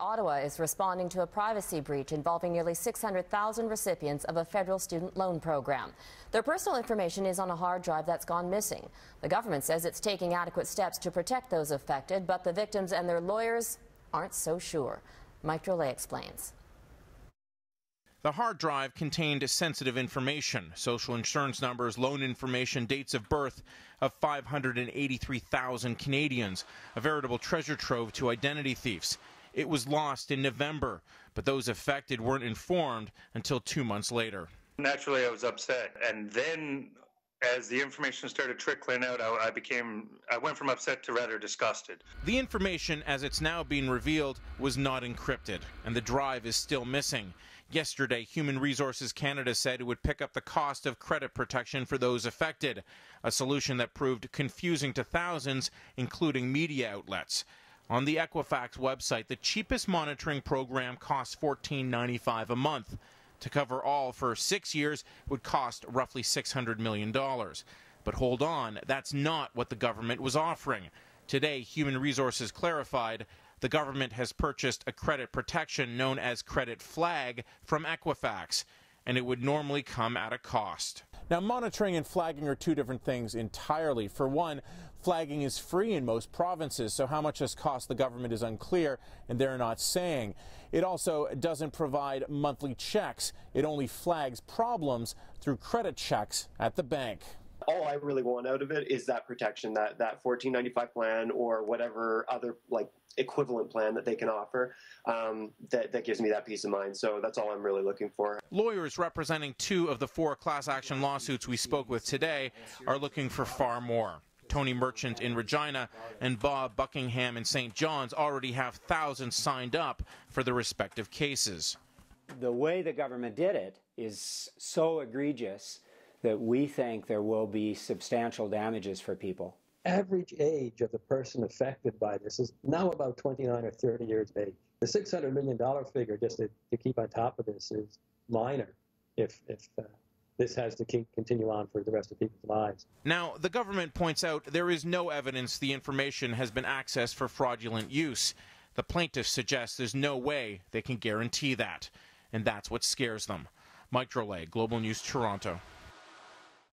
Ottawa is responding to a privacy breach involving nearly 600,000 recipients of a federal student loan program. Their personal information is on a hard drive that's gone missing. The government says it's taking adequate steps to protect those affected, but the victims and their lawyers aren't so sure. Mike Drolet explains. The hard drive contained sensitive information, social insurance numbers, loan information, dates of birth of 583,000 Canadians, a veritable treasure trove to identity thieves. It was lost in November, but those affected weren't informed until 2 months later. Naturally, I was upset, and then as the information started trickling out, I went from upset to rather disgusted. The information, as it's now being revealed, was not encrypted, and the drive is still missing. Yesterday, Human Resources Canada said it would pick up the cost of credit protection for those affected, a solution that proved confusing to thousands, including media outlets. On the Equifax website, the cheapest monitoring program costs $14.95 a month. To cover all for 6 years would cost roughly $600 million. But hold on, that's not what the government was offering. Today, Human Resources clarified the government has purchased a credit protection known as Credit Flag from Equifax, and it would normally come at a cost. Now, monitoring and flagging are two different things entirely. For one, flagging is free in most provinces, so how much this costs the government is unclear, and they're not saying. It also doesn't provide monthly checks. It only flags problems through credit checks at the bank. All I really want out of it is that protection, that $14.95 plan or whatever other equivalent plan that they can offer that gives me that peace of mind. So that's all I'm really looking for. Lawyers representing 2 of the 4 class action lawsuits we spoke with today are looking for far more. Tony Merchant in Regina and Bob Buckingham in St. John's already have thousands signed up for the respective cases. The way the government did it is so egregious that we think there will be substantial damages for people. Average age of the person affected by this is now about 29 or 30 years of age. The $600 million figure, just to keep on top of this, is minor if this has to continue on for the rest of people's lives. Now, the government points out there is no evidence the information has been accessed for fraudulent use. The plaintiffs suggest there's no way they can guarantee that, and that's what scares them. Mike Drolet, Global News, Toronto.